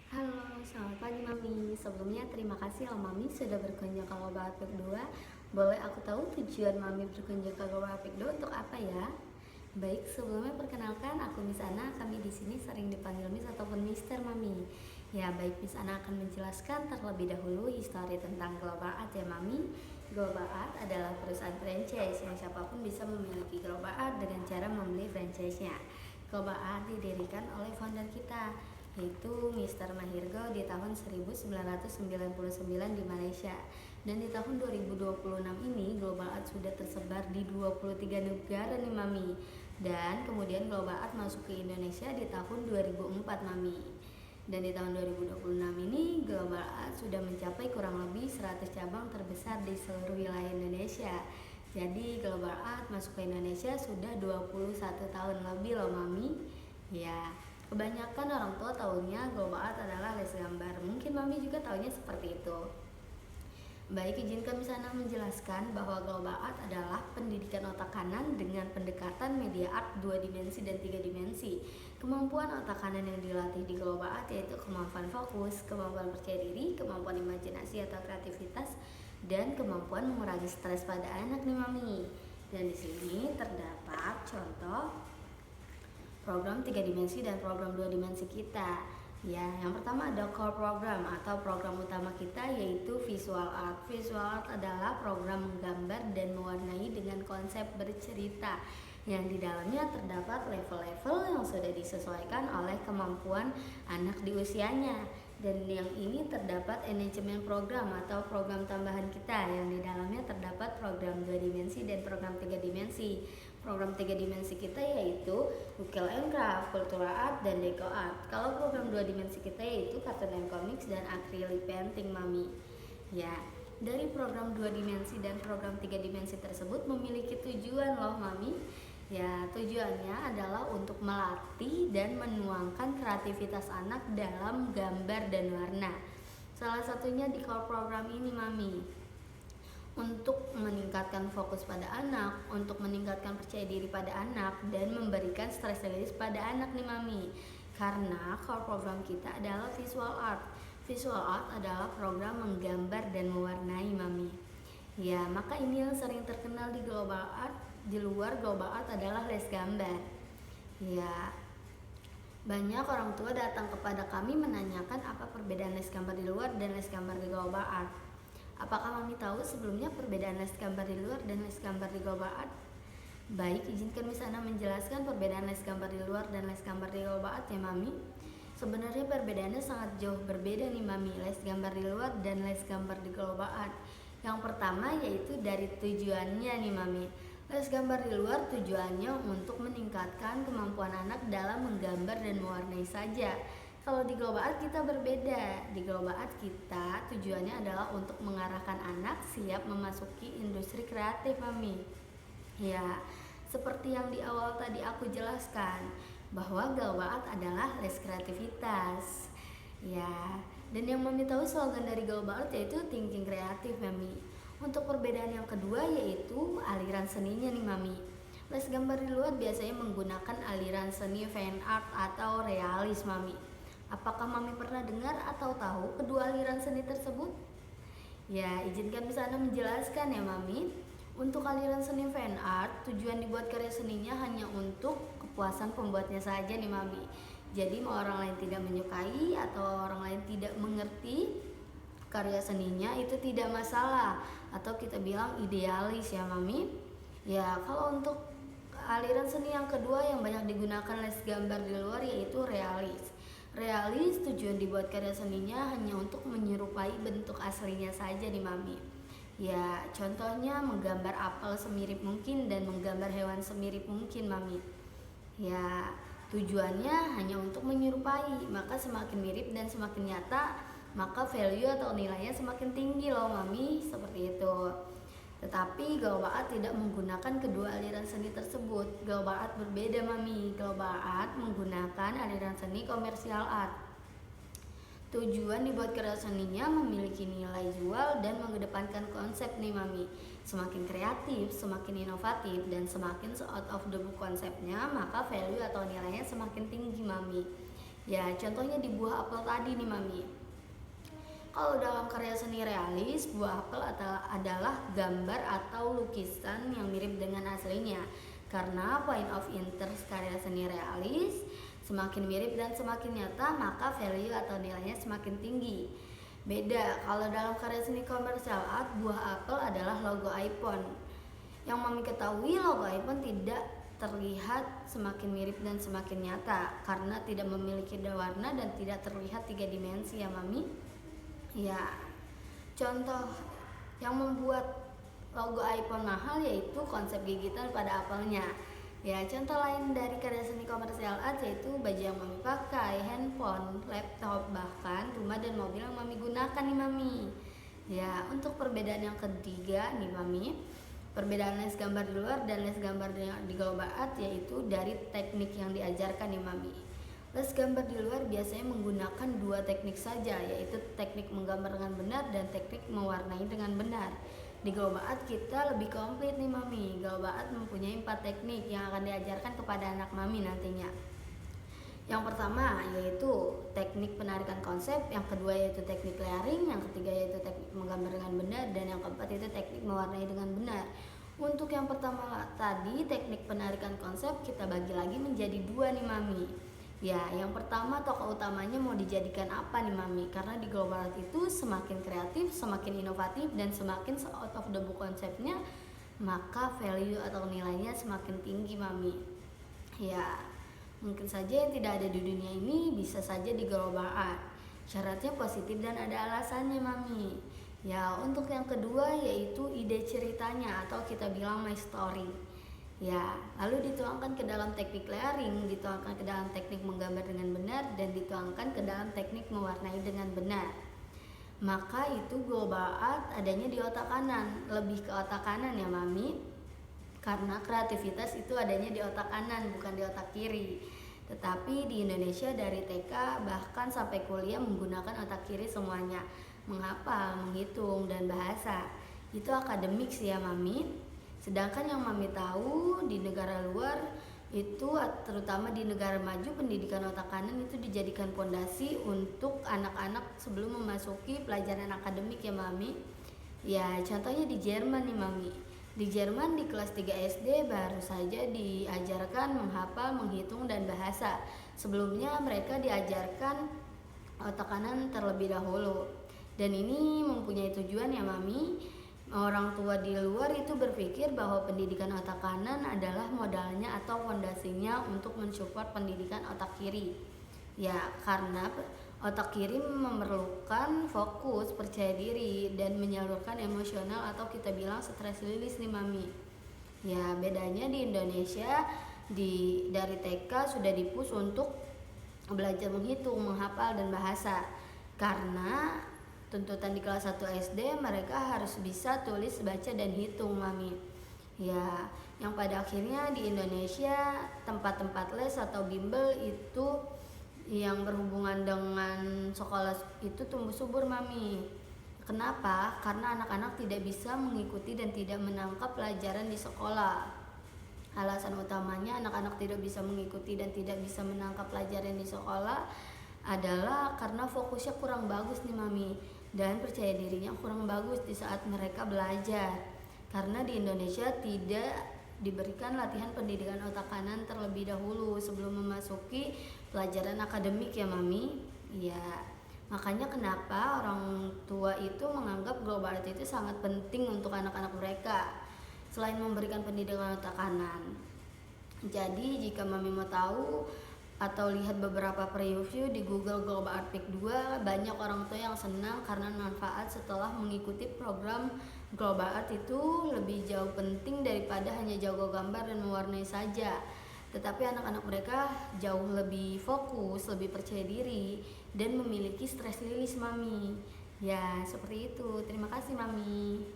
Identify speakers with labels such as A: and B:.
A: Halo, selamat pagi Mami. Sebelumnya terima kasih loh Mami sudah berkunjung ke Global Apik 2. Boleh aku tahu tujuan Mami berkunjung ke Global Apik 2 untuk apa ya? Baik, sebelumnya perkenalkan aku Miss Ana. Kami di sini sering dipanggil Miss ataupun Mister Mami. Ya, baik, Miss Ana akan menjelaskan terlebih dahulu histori tentang Global Art ya Mami. Global Art adalah perusahaan franchise yang siapapun bisa memiliki Global Art dengan cara membeli franchise-nya. Global Art didirikan oleh founder kita, yaitu Mr. Mahirgo di tahun 1999 di Malaysia. Dan di tahun 2026 ini Global Art sudah tersebar di 23 negara nih Mami. Dan kemudian Global Art masuk ke Indonesia di tahun 2004 Mami. Dan di tahun 2026 ini Global Art sudah mencapai kurang lebih 100 cabang terbesar di seluruh wilayah Indonesia. Jadi Global Art masuk ke Indonesia sudah 21 tahun lebih loh Mami. Ya, kebanyakan orang tua taunya Global Art adalah les gambar. Mungkin Mami juga taunya seperti itu. Baik, izinkan Misana menjelaskan bahwa Global Art adalah pendidikan otak kanan dengan pendekatan media art 2 dimensi dan 3 dimensi. Kemampuan otak kanan yang dilatih di Global Art yaitu kemampuan fokus, kemampuan percaya diri, kemampuan imajinasi atau kreativitas, dan kemampuan mengurangi stres pada anak nih Mami. Dan di sini terdapat contoh program 3 dimensi dan program 2 dimensi kita. Ya, yang pertama ada core program atau program utama kita yaitu visual art. Visual art adalah program menggambar dan mewarnai dengan konsep bercerita yang di dalamnya terdapat level-level yang sudah disesuaikan oleh kemampuan anak di usianya. Dan yang ini terdapat enhancement program atau program tambahan kita yang di dalamnya terdapat program 2 dimensi dan program 3 dimensi. Program 3 dimensi kita yaitu Wheel and Craft, Cultural Art, dan Deco Art. Kalau program 2 dimensi kita yaitu Cartoon and Comics dan Acrylic Painting Mami. Ya, dari program 2 dimensi dan program 3 dimensi tersebut memiliki tujuan loh Mami. Ya, tujuannya adalah untuk melatih dan menuangkan kreativitas anak dalam gambar dan warna. Salah satunya di core program ini Mami, untuk meningkatkan fokus pada anak, untuk meningkatkan percaya diri pada anak, dan memberikan stress release pada anak nih Mami. Karena core program kita adalah visual art. Visual art adalah program menggambar dan mewarnai Mami. Ya, maka ini yang sering terkenal di Global Art. Di luar Global Art adalah les gambar. Ya, banyak orang tua datang kepada kami menanyakan apa perbedaan les gambar di luar dan les gambar di Global Art. Apakah Mami tahu sebelumnya perbedaan les gambar di luar dan les gambar di Global Art? Baik, izinkan Miss Ana menjelaskan perbedaan les gambar di luar dan les gambar di Global Art ya Mami. Sebenarnya perbedaannya sangat jauh berbeda nih Mami, les gambar di luar dan les gambar di Global Art. Yang pertama yaitu dari tujuannya nih Mami. Les gambar di luar tujuannya untuk meningkatkan kemampuan anak dalam menggambar dan mewarnai saja. Kalau di Global Art kita berbeda. Di Global Art kita tujuannya adalah untuk mengarahkan anak siap memasuki industri kreatif Mami. Ya, seperti yang di awal tadi aku jelaskan bahwa Global Art adalah les kreativitas. Ya, dan yang Mami tahu slogan dari Global Art yaitu thinking kreatif Mami. Untuk perbedaan yang kedua yaitu aliran seninya nih Mami. Les gambar di luar biasanya menggunakan aliran seni fan art atau realis Mami. Apakah Mami pernah dengar atau tahu kedua aliran seni tersebut? Ya, izinkan Miss Ana menjelaskan ya Mami. Untuk aliran seni fan art, tujuan dibuat karya seninya hanya untuk kepuasan pembuatnya saja nih Mami. Jadi mau orang lain tidak menyukai atau orang lain tidak mengerti karya seninya itu tidak masalah, atau kita bilang idealis ya Mami. Ya, kalau untuk aliran seni yang kedua yang banyak digunakan les gambar di luar yaitu realis. Realis tujuan dibuat karya seninya hanya untuk menyerupai bentuk aslinya saja nih Mami. Ya, contohnya menggambar apel semirip mungkin dan menggambar hewan semirip mungkin Mami. Ya, tujuannya hanya untuk menyerupai, maka semakin mirip dan semakin nyata, maka value atau nilainya semakin tinggi loh Mami, seperti itu. Tetapi Global Art tidak menggunakan kedua aliran seni tersebut. Global Art berbeda Mami. Global Art menggunakan aliran seni komersial art. Tujuan dibuat karya seninya memiliki nilai jual dan mengedepankan konsep nih Mami. Semakin kreatif, semakin inovatif, dan semakin out of the book konsepnya, maka value atau nilainya semakin tinggi Mami. Ya, contohnya di buah apel tadi nih Mami. Kalau dalam karya seni realis, buah apel adalah gambar atau lukisan yang mirip dengan aslinya. Karena point of interest karya seni realis semakin mirip dan semakin nyata, maka value atau nilainya semakin tinggi. Beda kalau dalam karya seni komersial art, buah apel adalah logo iPhone. Yang Mami ketahui, logo iPhone tidak terlihat semakin mirip dan semakin nyata karena tidak memiliki warna dan tidak terlihat 3 dimensi ya Mami. Ya, contoh yang membuat logo iPhone mahal yaitu konsep gigitan pada apelnya. Ya, contoh lain dari karya seni komersial art yaitu baju yang Mami pakai, handphone, laptop, bahkan rumah dan mobil yang Mami gunakan nih Mami. Ya, untuk perbedaan yang ketiga nih Mami, perbedaan les gambar di luar dan les gambar di global art yaitu dari teknik yang diajarkan nih Mami. Les gambar di luar biasanya menggunakan 2 teknik saja, yaitu teknik menggambar dengan benar dan teknik mewarnai dengan benar. Di global art kita lebih komplit nih Mami. Global art mempunyai 4 teknik yang akan diajarkan kepada anak Mami nantinya. Yang pertama yaitu teknik penarikan konsep, yang kedua yaitu teknik layering, yang ketiga yaitu teknik menggambar dengan benar, dan yang keempat itu teknik mewarnai dengan benar. Untuk yang pertama tadi, teknik penarikan konsep, kita bagi lagi menjadi 2 nih Mami. Ya, yang pertama tokoh utamanya mau dijadikan apa nih Mami? Karena di global art itu semakin kreatif, semakin inovatif, dan semakin out of the book konsepnya, maka value atau nilainya semakin tinggi Mami. Ya, mungkin saja yang tidak ada di dunia ini bisa saja di global art. Syaratnya positif dan ada alasannya Mami. Ya, untuk yang kedua yaitu ide ceritanya atau kita bilang my story. Ya, lalu dituangkan ke dalam teknik layering, dituangkan ke dalam teknik menggambar dengan benar, dan dituangkan ke dalam teknik mewarnai dengan benar. Maka itu global art adanya di otak kanan, lebih ke otak kanan ya Mami. Karena kreativitas itu adanya di otak kanan, bukan di otak kiri. Tetapi di Indonesia dari TK bahkan sampai kuliah menggunakan otak kiri semuanya, menghafal, menghitung, dan bahasa. Itu akademik sih ya Mami. Sedangkan yang Mami tahu di negara luar itu, terutama di negara maju, pendidikan otak kanan itu dijadikan fondasi untuk anak-anak sebelum memasuki pelajaran akademik ya Mami. Ya, contohnya di Jerman nih Mami. Di Jerman di kelas 3 SD baru saja diajarkan menghafal, menghitung, dan bahasa. Sebelumnya mereka diajarkan otak kanan terlebih dahulu. Dan ini mempunyai tujuan ya Mami. Orang tua di luar itu berpikir bahwa pendidikan otak kanan adalah modalnya atau fondasinya untuk mensupport pendidikan otak kiri. Ya, karena otak kiri memerlukan fokus, percaya diri, dan menyalurkan emosional atau kita bilang stress release nih Mami. Ya, bedanya di Indonesia dari TK sudah dipush untuk belajar menghitung, menghafal, dan bahasa. Karena tuntutan di kelas 1 SD mereka harus bisa tulis, baca, dan hitung Mami. Ya, yang pada akhirnya di Indonesia tempat-tempat les atau bimbel itu yang berhubungan dengan sekolah itu tumbuh subur Mami. Kenapa? Karena anak-anak tidak bisa mengikuti dan tidak menangkap pelajaran di sekolah. Alasan utamanya anak-anak tidak bisa mengikuti dan tidak bisa menangkap pelajaran di sekolah adalah karena fokusnya kurang bagus nih Mami, dan percaya dirinya kurang bagus di saat mereka belajar. Karena di Indonesia tidak diberikan latihan pendidikan otak kanan terlebih dahulu sebelum memasuki pelajaran akademik ya Mami. Ya, makanya kenapa orang tua itu menganggap global art itu sangat penting untuk anak-anak mereka selain memberikan pendidikan otak kanan. Jadi jika Mami mau tahu atau lihat beberapa preview di Google Global Art Pick 2, banyak orang tua yang senang karena manfaat setelah mengikuti program Global Art itu lebih jauh penting daripada hanya jago gambar dan mewarnai saja. Tetapi anak-anak mereka jauh lebih fokus, lebih percaya diri, dan memiliki stress release Mami. Ya, seperti itu. Terima kasih Mami.